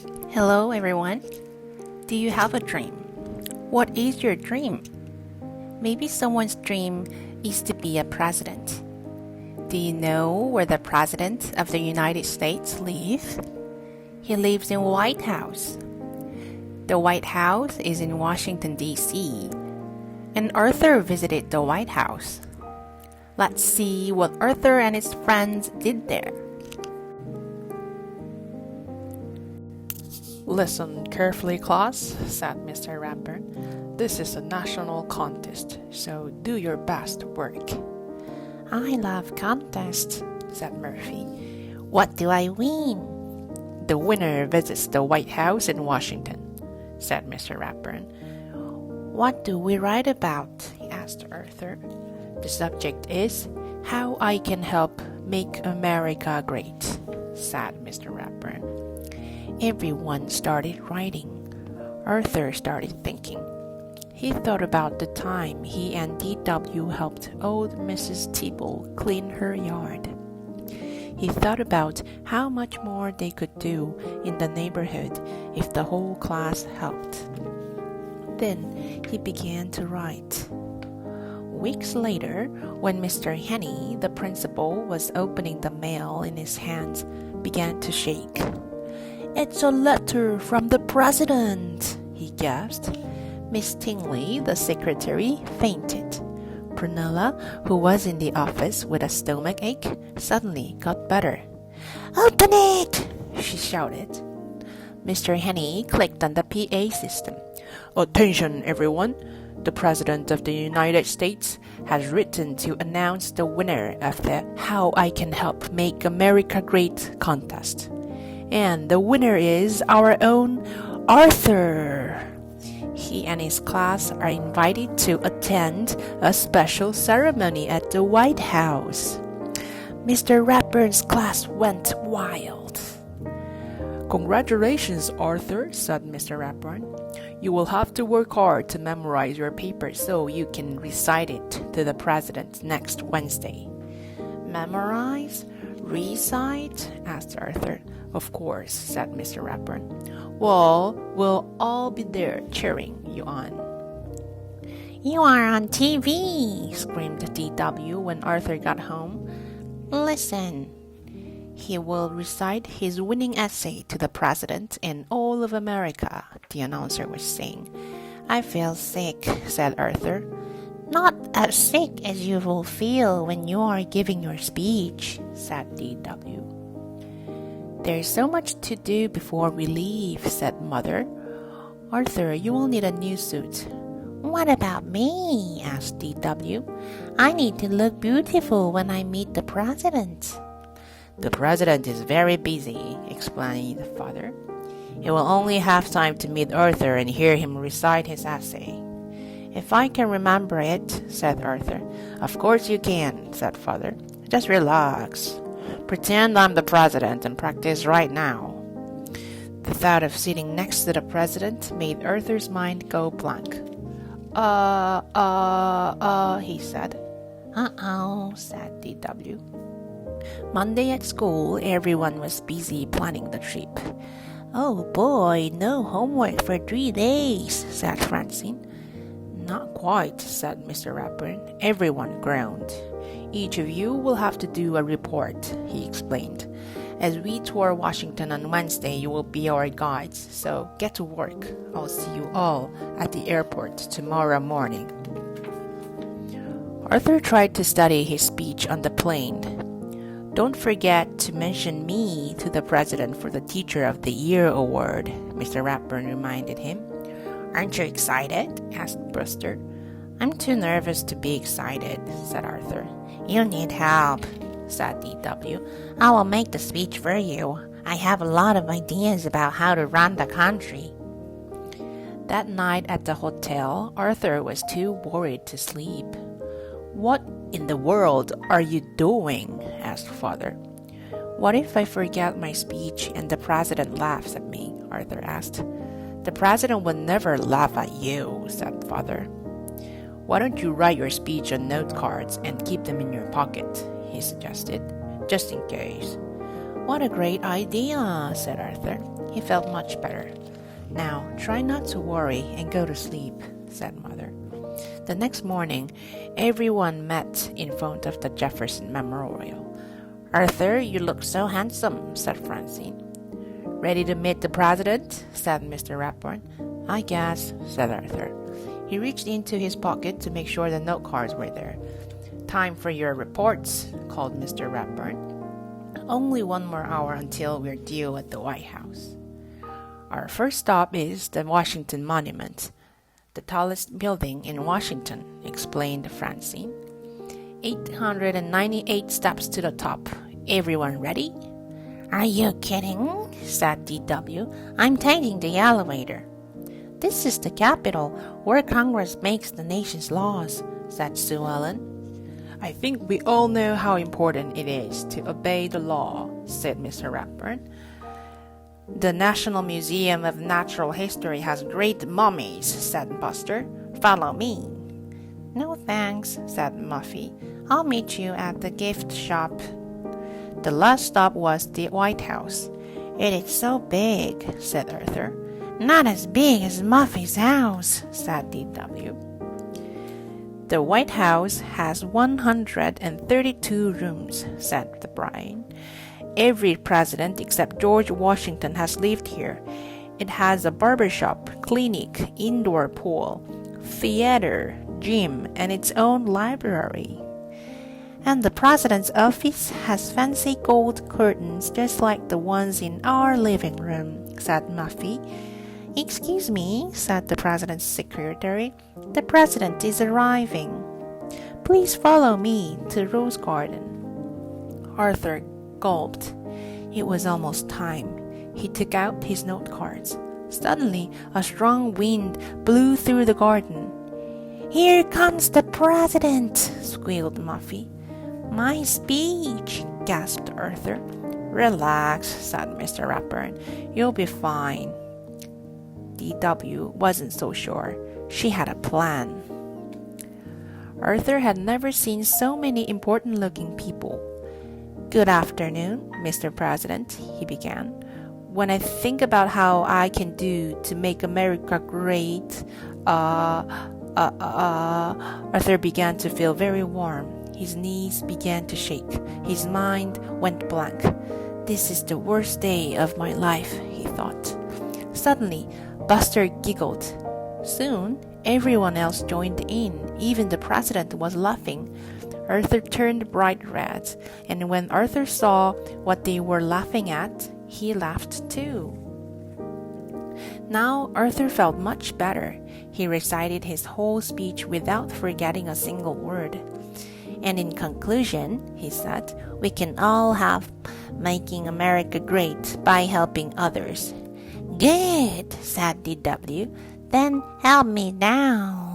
Hello everyone. Do you have a dream? What is your dream? Maybe someone's dream is to be a president. Do you know where the President of the United States lives? He lives in White House. The White House is in Washington, D.C. And Arthur visited the White House. Let's see what Arthur and his friends did there. Listen carefully, class, said Mr. Rapper. This is a national contest, so do your best work. I love contests, said Murphy. What do I win? The winner visits the White House in Washington, said Mr. Rapper. What do we write about? Asked Arthur. The subject is How I Can Help Make America Great, said Mr. Rapper. Everyone started writing. Arthur started thinking. He thought about the time he and D.W. helped old Mrs. Tibble clean her yard. He thought about how much more they could do in the neighborhood if the whole class helped. Then he began to write. Weeks later, when Mr. Henny, the principal, was opening the mail in his hands, began to shake. "It's a letter from the president," he gasped. Miss Tingley, the secretary, fainted. Prunella, who was in the office with a stomach ache, suddenly got better. "Open it!" she shouted. Mr. Henny clicked on the PA system. "Attention, everyone! The President of the United States has written to announce the winner of the How I Can Help Make America Great contest. And the winner is our own Arthur. He and his class are invited to attend a special ceremony at the White House." Mr. Rapper's class went wild. "Congratulations, Arthur," said Mr. Rapper. "You will have to work hard to memorize your paper so you can recite it to the president next Wednesday." "Memorize? Recite?" asked Arthur. "Of course," said Mr. Rapper. "Well, we'll all be there cheering you on." "You are on TV!" screamed D.W. when Arthur got home. "Listen. He will recite his winning essay to the president and all of America," the announcer was saying. "I feel sick," said Arthur. "Not as sick as you will feel when you are giving your speech," said D.W. "There's so much to do before we leave," said Mother. "Arthur, you will need a new suit." "What about me?" asked D.W. "I need to look beautiful when I meet the president." "The president is very busy," explained the father. "He will only have time to meet Arthur and hear him recite his essay." "If I can remember it," said Arthur. "Of course you can," said father. "Just relax. Pretend I'm the president and practice right now." The thought of sitting next to the president made Arthur's mind go blank. He said. "Uh-oh," said D.W. Monday at school, everyone was busy planning the trip. "Oh boy, no homework for 3 days," said Francine. "Not quite," said Mr. Rapper. Everyone groaned. "Each of you will have to do a report," he explained. "As we tour Washington on Wednesday, you will be our guides, so get to work. I'll see you all at the airport tomorrow morning." Arthur tried to study his speech on the plane. "Don't forget to mention me to the president for the Teacher of the Year award," Mr. Rapper reminded him. "Aren't you excited?" asked Brewster. "I'm too nervous to be excited," said Arthur. "You need help," said D.W. "I will make the speech for you. I have a lot of ideas about how to run the country." That night at the hotel, Arthur was too worried to sleep. "What in the world are you doing?" asked father. "What if I forget my speech and the president laughs at me?" Arthur asked. "The president would never laugh at you," said father. "Why don't you write your speech on note cards and keep them in your pocket?" he suggested, "just in case." What a great idea, said Arthur. He felt much better. Now, try not to worry and go to sleep, said Mother. The next morning, everyone met in front of the Jefferson Memorial. Arthur, you look so handsome, said Francine. Ready to meet the president? Said Mr. Rathbone. I guess, said Arthur. He reached into his pocket to make sure the note cards were there. Time for your reports, called Mr. Rathbone. Only one more hour until we're due at the White House. Our first stop is the Washington Monument, the tallest building in Washington, explained Francine. 898 steps to the top. Everyone ready? Are you kidding? Said D.W. I'm taking the elevator. This is the Capitol, where Congress makes the nation's laws, said Sue Ellen. I think we all know how important it is to obey the law, said Mr. Rathbone. The National Museum of Natural History has great mummies, said Buster. Follow me. No thanks, said Muffy. I'll meet you at the gift shop. The last stop was the White House. It is so big, said Arthur. Not as big as Muffy's house, said D.W. The White House has 132 rooms, said the Brian. Every president except George Washington has lived here. It has a barbershop, clinic, indoor pool, theater, gym, and its own library. And the president's office has fancy gold curtains just like the ones in our living room, said Muffy. Excuse me, said the president's secretary. The president is arriving. Please follow me to Rose Garden. Arthur gulped. It was almost time. He took out his note cards. Suddenly, a strong wind blew through the garden. Here comes the president, squealed Muffy. My speech, gasped Arthur. Relax, said Mr. Rathbone. You'll be fine. D.W. wasn't so sure. She had a plan. Arthur had never seen so many important-looking people. Good afternoon, Mr. President, he began. When I think about how I can do to make America great, Arthur began to feel very warm. His knees began to shake. His mind went blank. This is the worst day of my life, he thought. Suddenly, Buster giggled. Soon, everyone else joined in. Even the president was laughing. Arthur turned bright red, and when Arthur saw what they were laughing at, he laughed too. Now Arthur felt much better. He recited his whole speech without forgetting a single word. And in conclusion, he said, we can all help making America great by helping others. Good, said D.W. Then help me down.